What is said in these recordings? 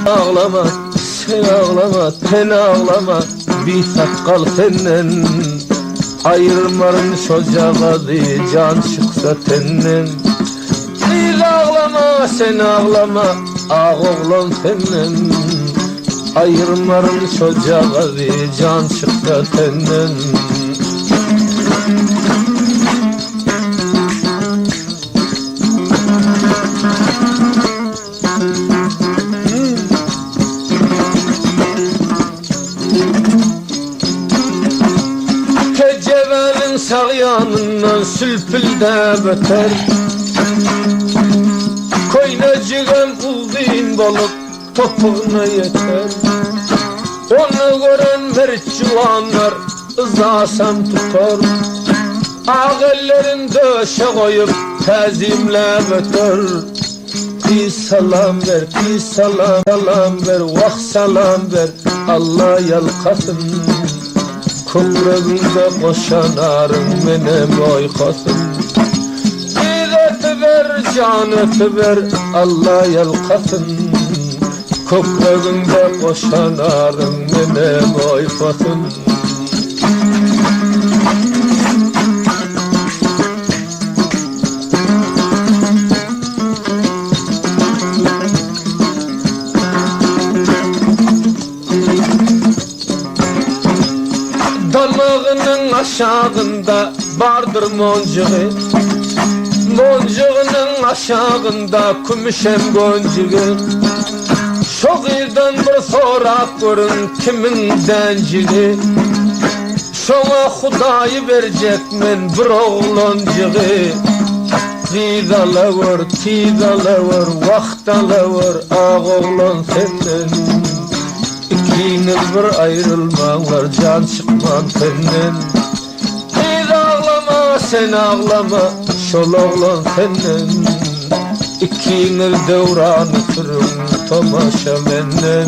Ağlama, sen ağlama, sen ağlama, bir sakkal senden. Ayırmarmış ocağa diye can çıksa tenden. Bir ağlama, sen ağlama, ağ oğlan senden. Ayırmarmış ocağa diye can çıksa tenden. Tecevelin sağ yanından sülpülde beter. Koynacığım bulduğun balık topuğuna yeter. Onu gören mercivanlar ızasam tutar. Ağellerin döşe koyup tezimle beter. Bir salam ver, bir salam ver, vah salam ver, Allah yalkasın. Kumrumda koşan arım benim oykasın. Bir ötüver, can ötüver, Allah yalkasın. Kumrumda koşan arım benim oykasın. Dalağının aşağında vardır moncuğu. Moncuğunun aşağında kümüşem boncuğu. Şoğirden bir sorak görün kimin denciği. Şoğa Hudayı verecekmen bir oğlancuğu. Tidalavur, tidalavur, vaktalavur, ağ oğlan senden. İkiniz bir ayrılmanlar, can çıkman senden. Bir ağlama, sen ağlama, şol oğlan senden. İkiniz devranı sürün, tamaşa menden.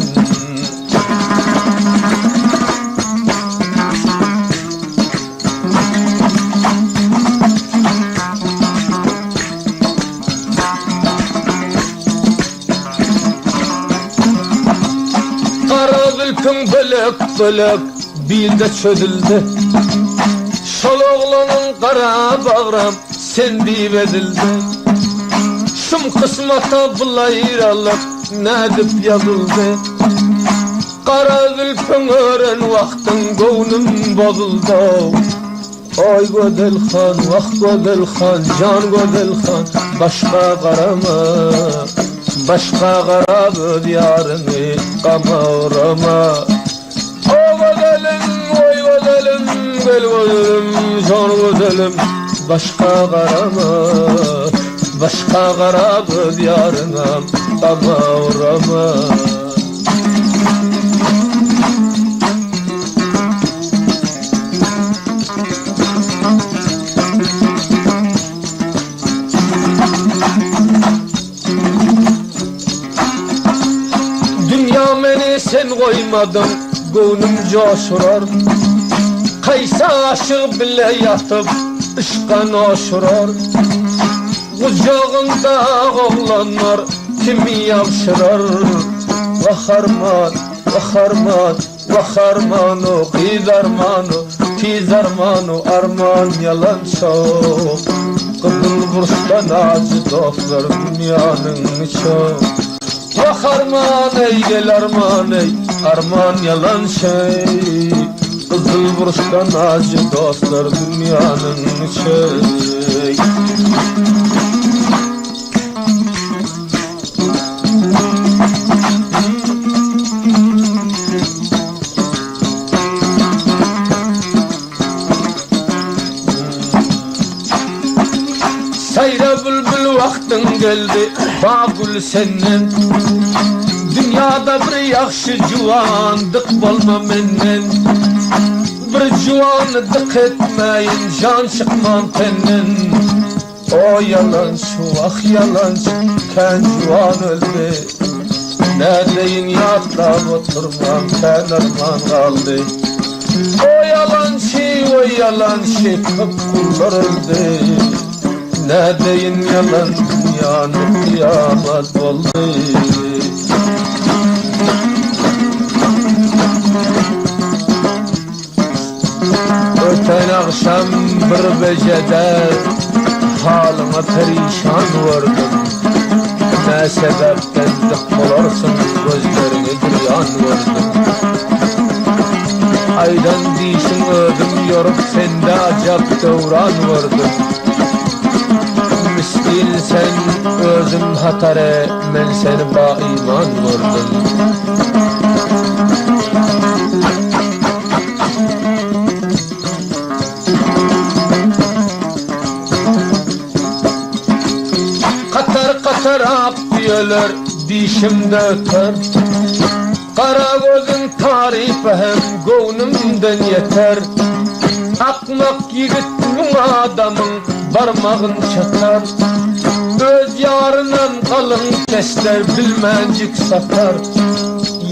Ülkün bölük bölük bilde çözüldü. Şol oğlanın kara bağram sen edildi. Şum kısmata bulayralık nedip yazıldı. Kara ülkün öğren vaktin gönlüm bozuldu. Oy Gödelhan, vah Gödelhan, can Gödelhan, başka karama. Başka kara diyarını kama. O Gödelim, oy Gödelim, gel Gödelim, can Gödelim. Başka karama, başka kara diyarına kama. Sen koymadın, gönlüm coşurar. Kaysa aşık bile yatıp ışkan oşurar. Kucağında oğlanlar kimi yavşırar. Vah arman, vah arman, vah armanu, kıydarmanu, tizarmanu, arman yalan çok. Kızıl burstan acı dostlar dünyanın çok. Vah arman ey gel arman ey, arman yalan şey. Kızıl burçtan acı dostlar dünyanın şey. Sayra bülbül vaktin geldi, bağül senin. Dünyada bir yaxşı juvandık bolma menden. Bir juvandık etmeyin, can çıkman tenden. O yalançı, ah yalancı, ken juvan öldü. Ne deyin yatlap oturmam, ken arman kaldı. O yalancı, kıpkullar öldü. Ne deyin yalan, dünyanın kıyamet oldu. gecede halıma perişan vurdum. Ne sebepten dik olarsın gözlerine bir yan vurdum. Aydan dişin ödüm yorup sende acap devran vurdum. Miskin sen özüm hatare, men seni ba iman vurdum. Katar katar akdiyeler dişimde öter. Kara gözün tarifi hem gönlümden yeter. Akmak yiğitmin adamın parmağın çatar. Öz yarından kalın kesler bilmecik satar.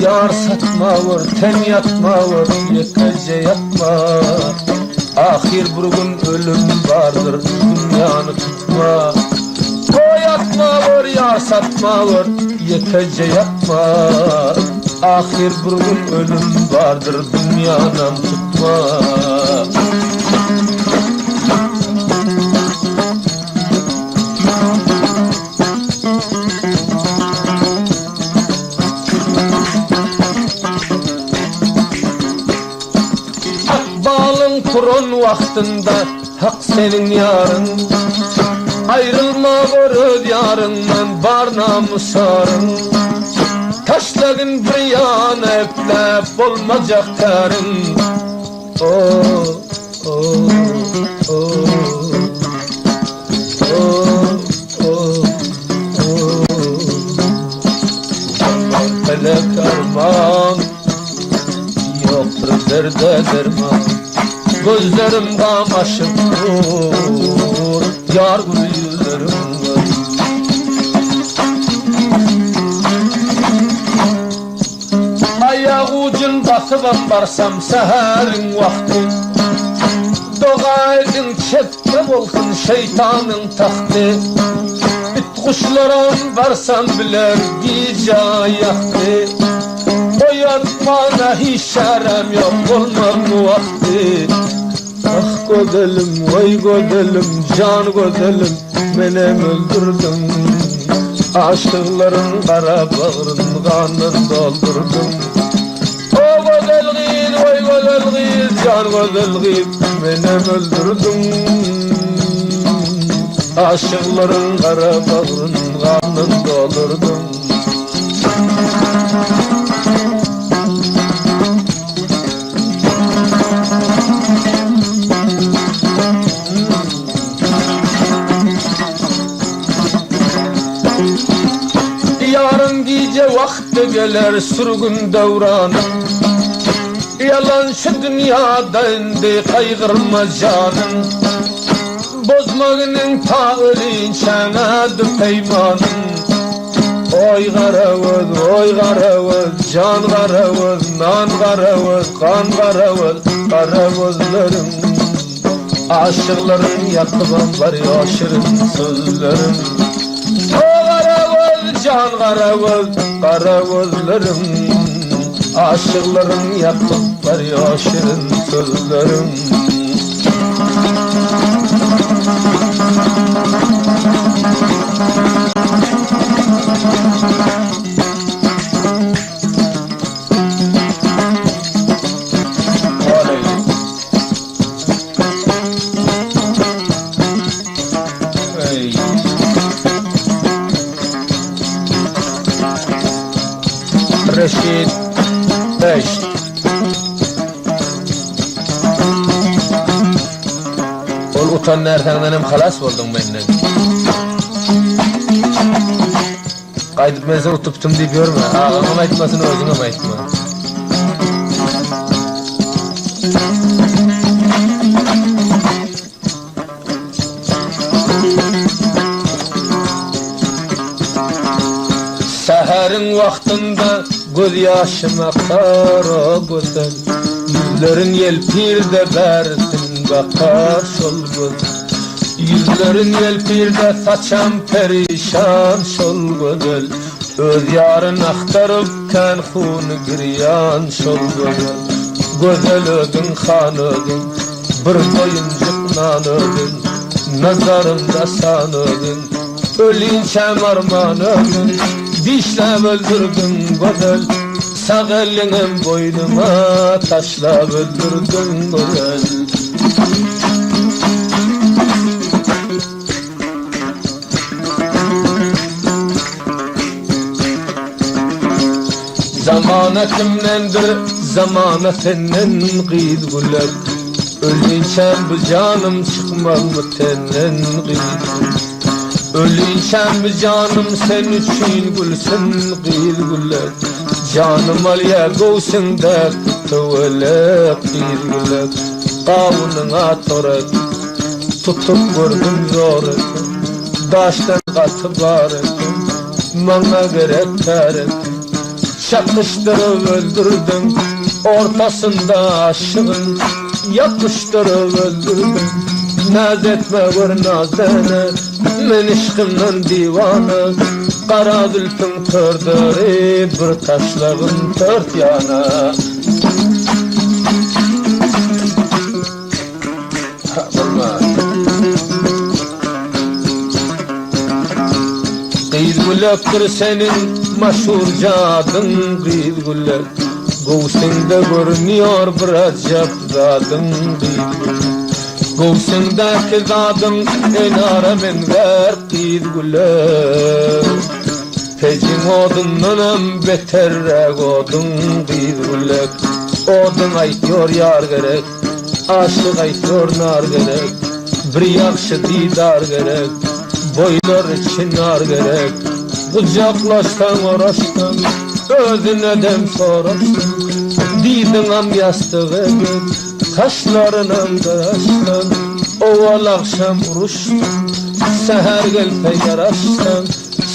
Yar satma vur, ten yatma vur, yetmece yatma. Ahir bir gün ölüm vardır, dünyanı tutma. O yatma vur, yar satma vur, yetmece yatma. Ahir bir gün ölüm vardır, dünyanı tutma. Akbalın kurun vaktinde hak senin yarın. Ayrılma görüp yarından bar namusarın. Taşladın bir yana eplep olmayacak terin. Oh, oh, oh, oh, oh, oh. Felek armağan yoktur derde derman. Gözlerim kamaşıp dur, yar yüzlerim var. Ayak ucun basıp varsam seherin vakti. Doğaydın çepte olsun şeytanın tahtı. Bit kuşların varsam biler gica yaktı. O yatmana hiç şerem yok olmam bu vakti. Ah gödelim, vay gödelim, can gödelim, menem öldürdüm. Aşıkların kara bağrın kanını doldurdum. O gödelgin, vay gödelgin, can gödelgin, menem öldürdüm. Aşıkların kara bağrın kanını doldurdum. Yarın gece vakti gelir sürgün devranı. Yalan şu dünyada indi kaygırma canın. Bozmağının ta ölünçenedir peymanın. Oy garavuz, oy garavuz, can garavuz, nan garavuz, kan garavuz, garavuzlarım. Aşıkların yakılan var ya şirin sözlerim. O garavuz, can garavuz, garavuzlarım. Aşıkların yakıp var ya şirin sözlerim. Reşit Beş. Ol utan nereden halas oldun benden. Kaydetmezsen utuptum deyip görme. Ağamam aytmasını özüme aytma. Seherin vaktinde göz yaşım akar o güzel. Yüzlerin yelpir de bertin bakar şol güzel. Yüzlerin yelpir de saçan perişan şol güzel. Öz yarın aktarıp ten hunu giryan şol güzel. Güzel ödün han ödün, bir doyuncuk nanögün, nazarımda sanögün, ölünçem armanögün, dişlep öldürdün güzel, sağ elinim boynuma taşlap öldürdün güzel. Zamanetimdendir, zamanetimden qiyid gülek. Ölünçem bu canım çıkmaz mı tenden qiyid. Ölünçem bu canım sen üçün gülsün qiyid gülek. Canım alya govsinde tuvelek qiyid gülek. Qavununa torek, tutup vurdum zor ekin. Daştan qatı bar ekin, bana gerek kar ekin. Çakıştırıp öldürdüm, ortasında aşığın. Yapıştırıp öldürdüm, naz etme vur nazene. Men işkimden divana, kara zülfün tördürü, bir taşlağın tört yana. Qiyid gülektir senin maşhur cadın qiyid gülek. Govsunda görünüyor bir acab zadın qiyid gülek. Govsundaki zadın enara menver qiyid gülek. Pecin odundan beterrek odun qiyid gülek. Odun aytıyor yar gerek, aşık aytıyor nar gerek. Bir yakşı didar gerek, boylar için nar gerek. Kucaklaştan uğraştan, özüne dem soruştan. Didin am yastığı gök, kaşlarından daştan. Oval akşam uruştan, seher gelse yaraştan.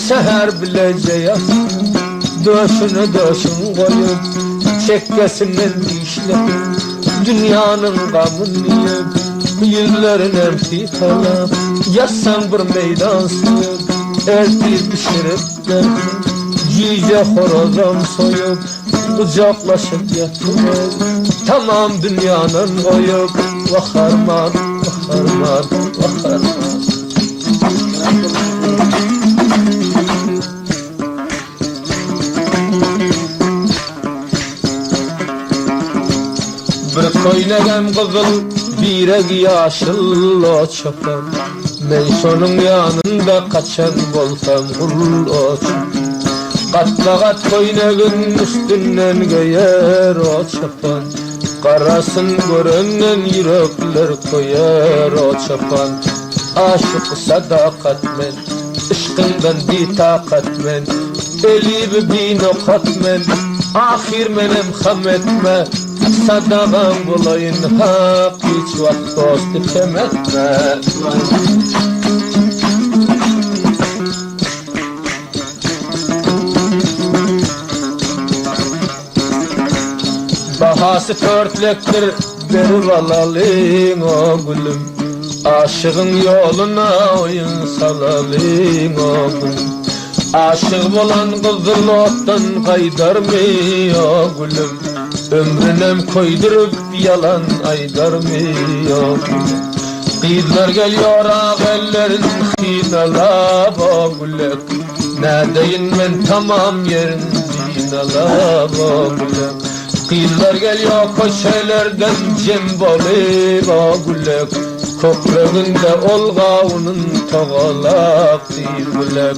Seher bilece yastan, döşünü döşün koyup, çekkesinden dişlep. Dünyanın gamını yiyip, yüzlerine fitalap. Yazsan bir meydan suyup, ertiz pişirip derdim. Cice horozam soyup, kucaklaşıp yatırır. Tamam dünyanın koyup, vaharman, vaharman, vaharman. Bir koynagam kızıl, birek yaşıl o çapan. Men şonun yanında kaçan bolsam kul o çapan. Kat koynagın üstünden göyer o çapan. Karasın görünen yürekler koyar o çapan. Aşık sadakatmen, ışkından bitaqatmen. Elib binokatmen, ahir menem hametme. Sadağım bulayın hak, hiç vakt dost temetme. Bahası törtlektir, berip alalım o gülüm. Aşığın yoluna oyun salalım o gülüm. Aşık olan kızıl ottan kaydar mı o gülüm. Ömrünem koydurup yalan aydar mı o gülüm. Qiyidler geliyor ağellerin hinalab o gülüm. Ne deyin men tamam yerin zinalab o gülüm. Qiyidler geliyor koşelerden cembolib o gülüm. Kokrağında olğavunun toğalak değil gülüm.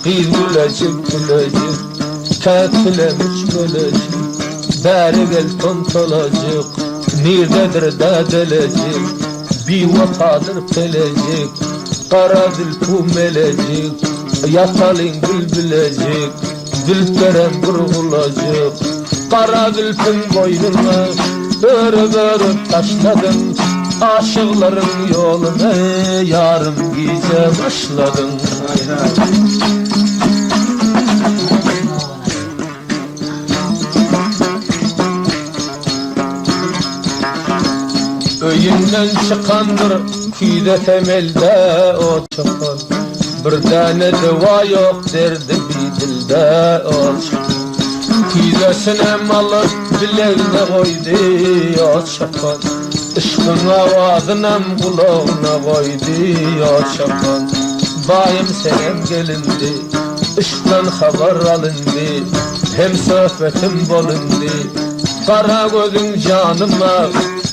Qiyid gülecik gülecik, katilemiş gülecik. Beri gel tontolacık, nerededir dedelecik. Bir vafadır pelecik, kara zülfü melecik. Yatalın bülbülecik, zülferen vurgulacık. Kara zülfün boynuna örüp örüp taşladın. Aşıkların yoluna yarım gece başladın. Öyünden çıkandır küyde temelde o çapan. Bir tane deva yok derdi bir dilde o çapan. Küydesine malı bileğine koydu o çapan. Işkın avazınam kulağına koydu o çapan. Bayım senem gelindi, ışktan haber alındı, hem sohbetim bolundu. Kara gözün canıma,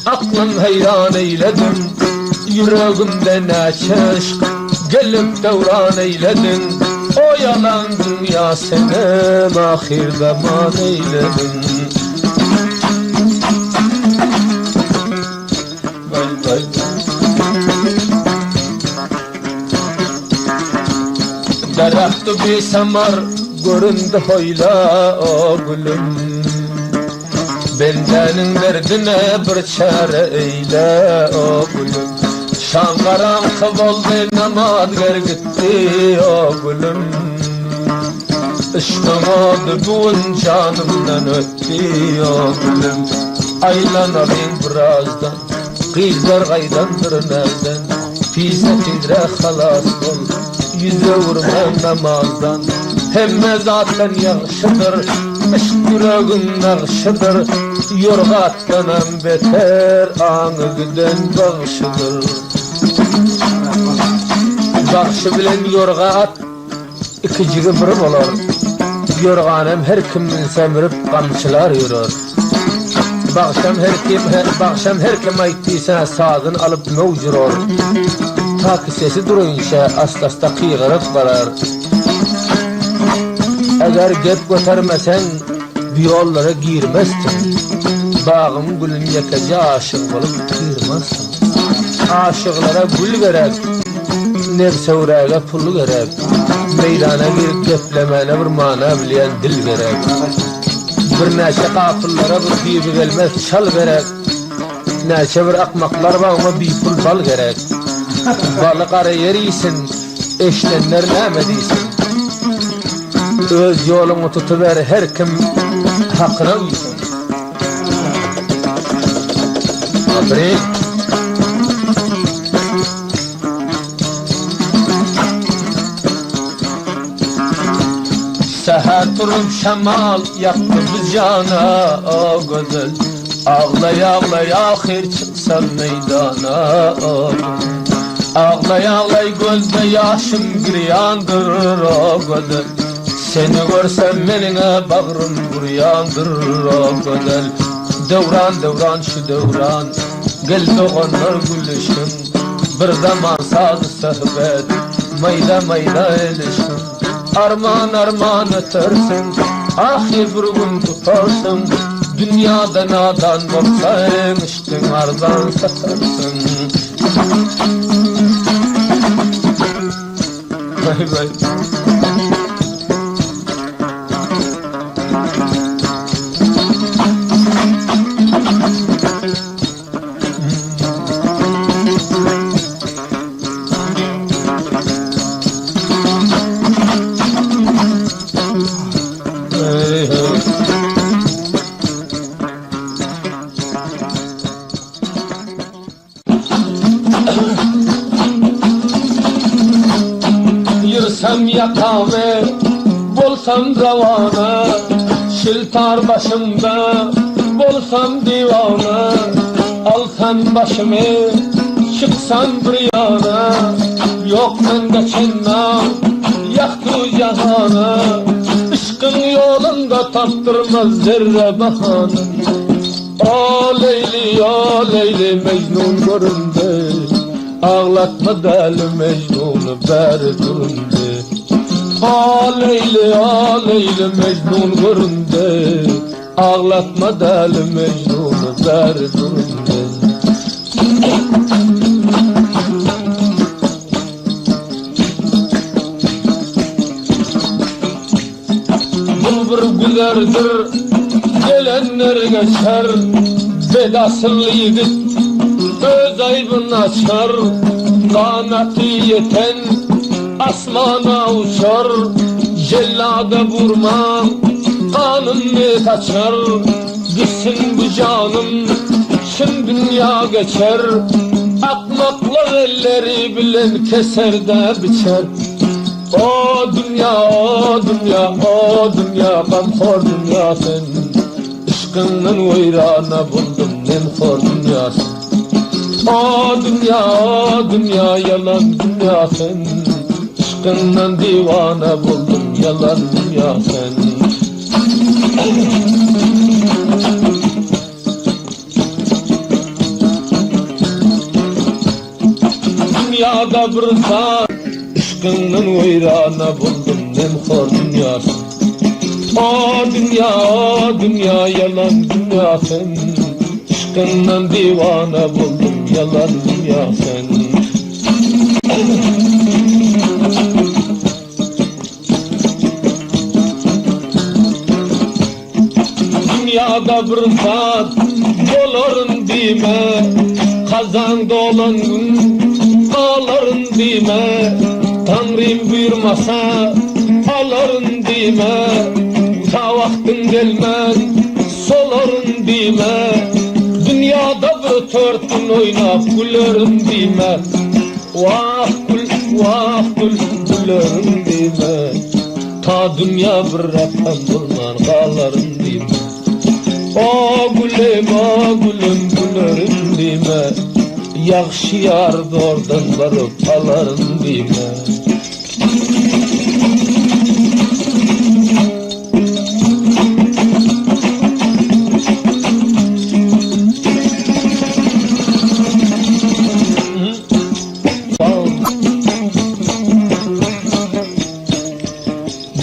aklım heyran eyledin. Yüreğimde neçe aşk, gelip devran eyledin. O yalan dünya senem, ahir zaman eyledin. Vay vay. Daraxtı bir samar göründü hoyla o gülüm. Bendenin derdine bir çare eyle o gülüm. Şan karanlık oldu namaz gitti o gülüm. Işkın oldu bugün canımdan öttü o gülüm. Aylanayım birazdan, kızlar kaydandır nereden. Pise tidre halas ol, yüze vurma namazdan. Hemme zaten yaxşıdır, ışk yüreğin nakşıdır. Yorgattanam beter, anı güden bağışıdır. Bağışı bilen yorgat, ikiciği bir bolar. Yorganem her kimin semirip kamçılar yürür. Bakşam her kim aytdıysa sazın alıp mevcur ol. Ta ki sesi duruyunca asla kıyğırıp karar. Eğer gep götürmesen bir yollara girmezsin. Bağım gülün yekece aşık olup girmezsin. Aşıklara gül gerek, nefsevreğe pul gerek. Meydana girip geplemene bir mana bilen dil gerek. Bir neçe kafirlara bir dibi gelmez çal gerek. Neçe bir akmaklar bağıma bir pul bal gerek. Balık arayır iyisin, eşlenler nemediysin. Öz yolunu tutuver her kim hakkına uysun. Aferin. Seher turup şemal yaktı biz cana o güzel. Ağlay ağlay ahir çıksan meydana o güzel. Ağlay ağlay gözde yaşım giryandır o güzel. Seni görsem menine bağrım buryandır o güzel. Devran devran şu devran, geldi onlar gülüşüm. Bir zaman sazı sohbet, mayda mayda elişim. Arman arman ötersin, ahir bir gün tutarsın. Dünyada nadan olsan, iştin ardan satarsın. Vay vay. Yırsam yakame, bolsam zavana. Şiltar başımda, bolsam divana. Alsam başımı, çıksam bir yana. Yok ben geçenmem, yaktı cahana. Işkın yolunda tattırmaz zerre bahane. O Leyli Mecnun göründü. Ağlatma deli Mecnun'u beri durundu. O Leyli Mecnun göründü. Ağlatma deli Mecnun'u beri durundu. Bu bir gülerdir, gelenler geçer. Bedasıl yigit öz aybını açar. Kanatı yeten asmana uçar. Cellada vurma kanını kaçar. Gitsin bu canım şın dünya geçer. Akmaklar elleri bilen keser de biçer. O dünya, o dünya, o dünya, gamhor dünya sen. Işkının veyrana buldum nemhor dünyasın. O dünya yalan dünya sen, aşkından divane buldum yalan dünya sen. Dünyada bir zat, aşkından veyrana buldum nemhor dünya sen. O dünya yalan dünya sen, aşkından divane buldum yalan dünya sen. Dünyada bir zat doların dime, kazanda olan gün ağların dime, Tanrım buyurmasa ağların dime, ta vaktin gelmen soların dime, dünyada bir törtün oynap gülerim dime, vah gül gülerim dime, ta dünya bir rakam bulman kalarım dime. O gülüm gülerim dime, yaxşı yardı oradan varıp alarım dime.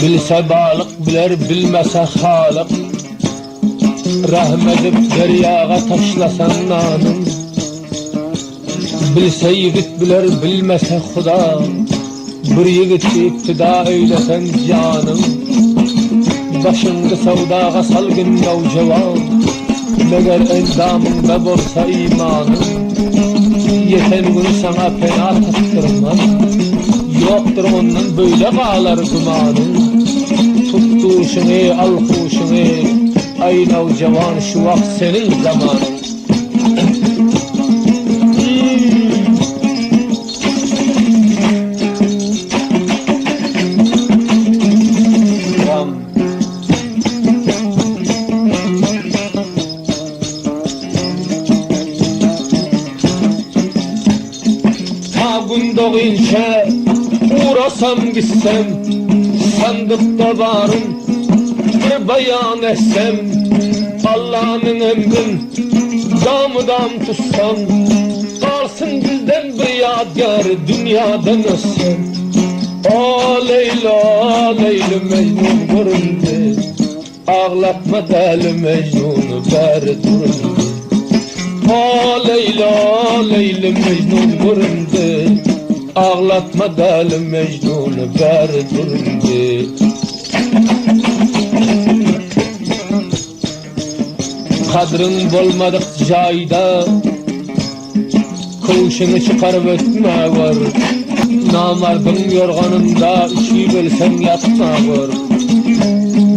Bilse balık biler bilmese halık, rahmedip deryaga taşlasan nanım. Bilse yigit biler bilmese Xuda, bir yigitçi iktida eylesen canım. Başыңды savdaga salgın navcavan, meger endamında bolsa imanım. Yeten gün sana fena tattırmam, yoktur ondan böyle bağlar gümanım. Tuttuğuşunu alkuşunu, ay navcavan şu vakt senin zamanın. Doğince uğrasam gitsem, sandıkta varım bir bayan etsem, Allah'ın emrin damıdam tutsam, kalsın bizden bir yadigar dünyadan ölsem. O Leyla Mecnun göründü, ağlatma deli Mecnun'u beri durundu. O Leyla Mecnun göründü, ağlatma deli Mecnun'u beri durundu. Kadrın bolmadık cayda, kuşunu çıkarıp ötme var. Namardın yorganında işi bölsen yatma var.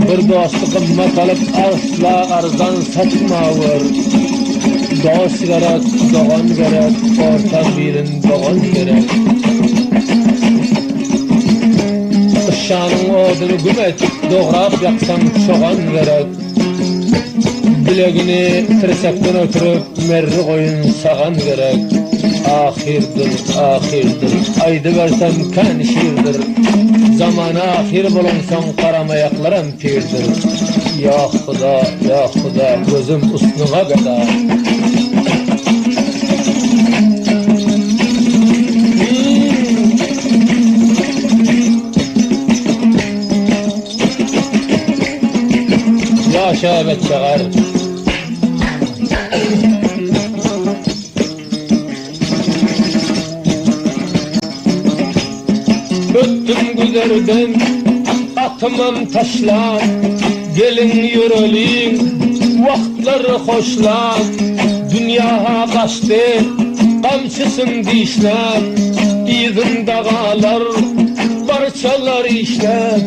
Bir dostu kımmet alıp asla arzdan satma var. Dost gerek, doğan gerek, orta birin doğan gerek. Işanın odunu gümet, doğrap yaksan çoğan gerek. Bilegini tırsekten ötürüp merri koyun sağan gerek. Ahirdir, aydı versem kan şiirdir. Zamana ahir bulunsan karamayaklarım pirdir. Ya Xuda, gözüm usnuna kadar. Yaşa evet çağır. Öttüm gülerden atmam taşlar, gelin yürülün vaktları hoşlar. Dünya kaçtı kamçısın dişler, izin dağlar parçalar işler.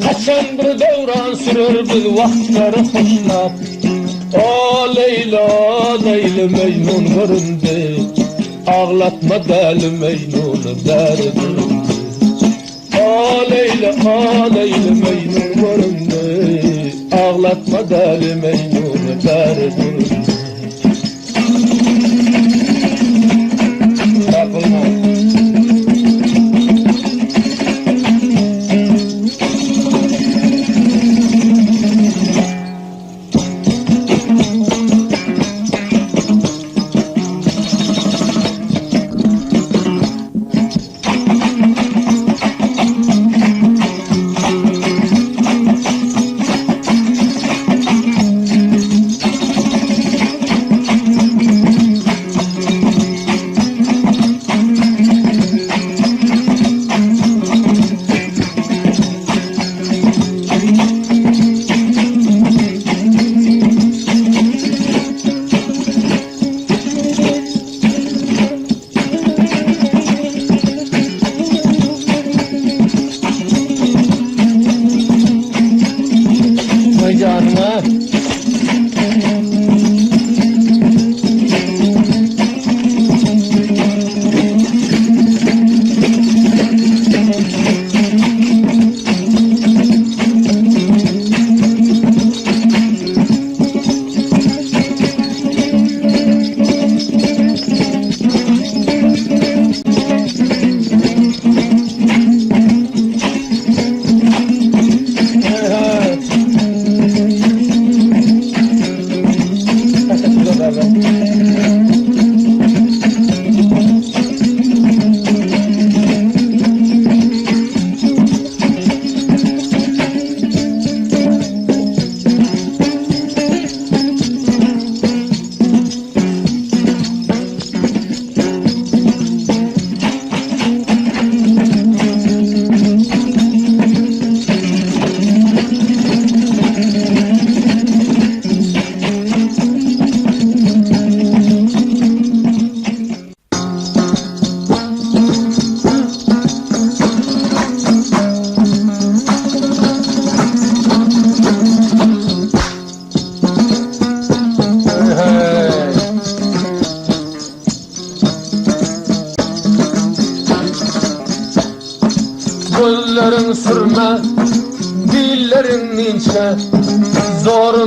Kaçan bir devran sürür biz vaktları hoşlar. O Leyla Mecnun göründü, ağlatma deli Mecnun'u beri durundu. O Leyla Mecnun göründü, ağlatma deli Mecnun'u beri durundu.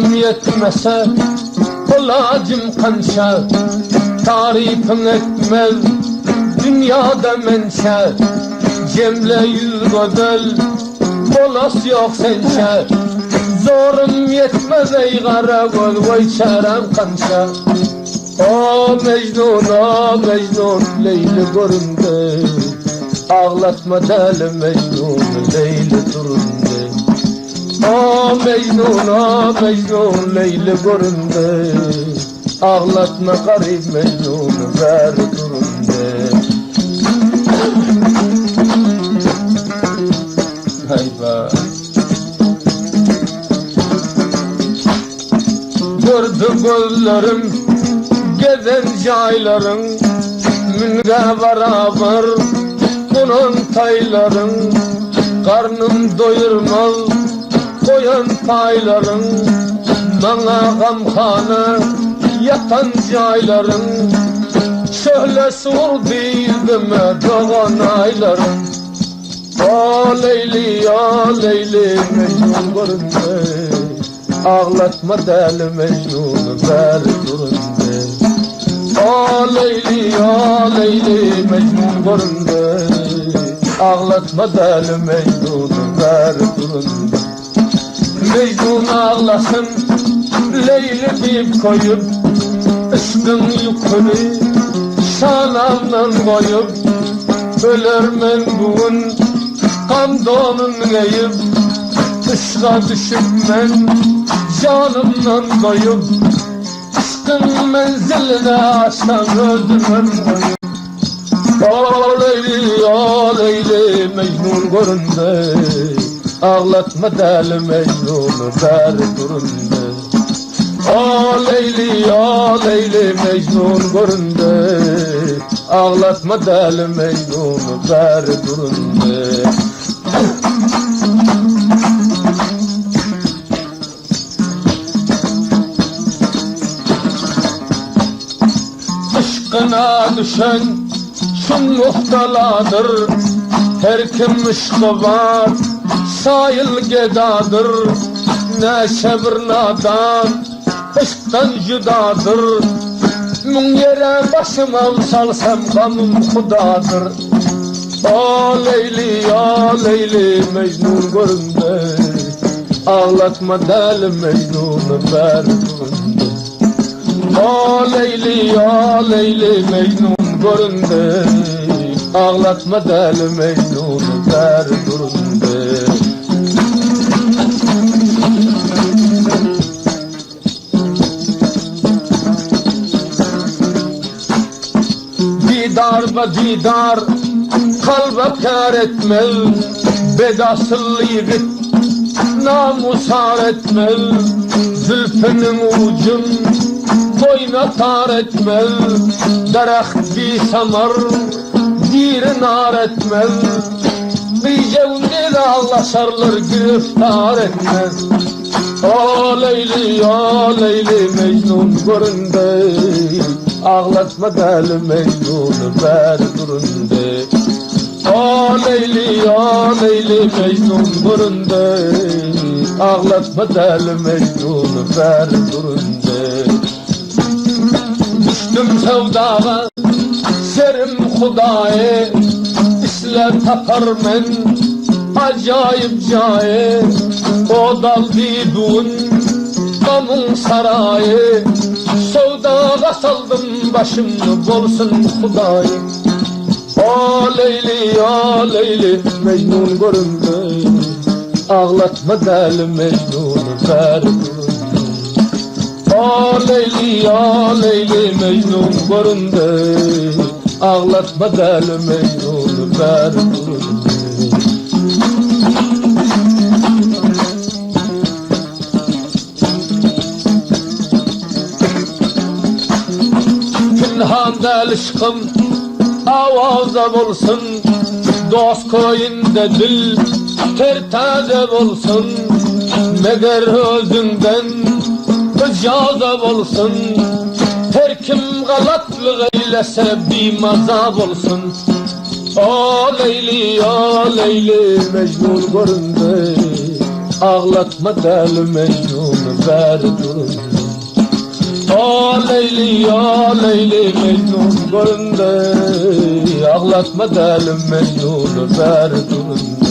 Gücüm yetmese olacım kanşa, tarifim etmez dünyada menşe. Cemle yüz godel bolas yok senşe. Zorum yetmez ey kara göz, vay çarem kanşa. O Mecnun, o Mecnun, Leyli göründü. Ağlatma deli Mecnun, Leyli durundu. O Mecnun, o Mecnun, Leyli göründü. Ağlatma garip Mecnun, ver durundu. Hayba. Gördü gözlerim gezen cayların, münge beraber bunun tayların. Karnım doyurmaz koyan payların, bana gamhane yatan cayların. Şöhlesi vur dildime doğan ayların. O Leyli, o Leyli, Mecnun göründü. Ağlatma deli Mecnun'u, ver durundu. O Leyli, o Leyli, Mecnun göründü. Ağlatma deli Mecnun'u, ver durundu. Mecnun ağlasın, Leyli deyip koyup, üstün yukarı şanamdan koyup. Ölürmen bugün kandonun neyip, ışığa düşüp men canımdan koyup. Aşkın menziline aşan öldürmem koyup. O Leyli, o Leyli, Mecnun göründü. Ağlatma deli Mecnun'u, ver durundu. O Leyli, o Leyli, Mecnun göründü. Ağlatma deli Mecnun'u, ver durundu. Aşkına düşen şu muhtaladır. Her kim ışkı var sayıl gedadır. Ne şebir nadan aşktan judadır. Mun yere başımı salsam gamım hudadır. O Leyli, o Leyli, Mecnun göründü. Ağlatma deli Mecnun'u, ver durundu. O Leyli, o Leyli, Mecnun göründü. Ağlatma deli Mecnun'u, ver durundu. Didar be didar kalbe kâr etmez. Bedasıl yigit namusar etmez. Zülfünün ucun boyna tar etmez. Dereht bir samar dirin nar etmez. Bir cevnde ağlaşarlar giriftar etmez. O Leyli, o Leyli, Mecnun göründü. Ağlatma deli Mecnun'u, ver durundu. O Leyli, o Leyli, Mecnun göründü. Ağlatma deli Mecnun'u, ver durundu. Düştüm sevdağa serim Hudayı, isler tapar men acayip caye. O daldidun gamın sarayı, sevdağa saldım başımı bolsun Hudayı. O Leyli, o Leyli, Mecnun göründü. Ağlatma deli Mecnun'u, ver durundu. O Leyli, o Leyli, Mecnun göründü. Ağlatma deli Mecnun'u, ver durundu. Pinhanda ilişkim avaza bolsun. Dost koyunda dil tertaze bolsun. Meger özünden icaza bolsun. Her kim galatlık eylese bimazab olsun. O Leyli, o Leyli, Mecnun göründü. Ağlatma deli Mecnun, ver durun. Ya Leyli Mecnun göründü, ağlatma delim Mecnun'u ver durun.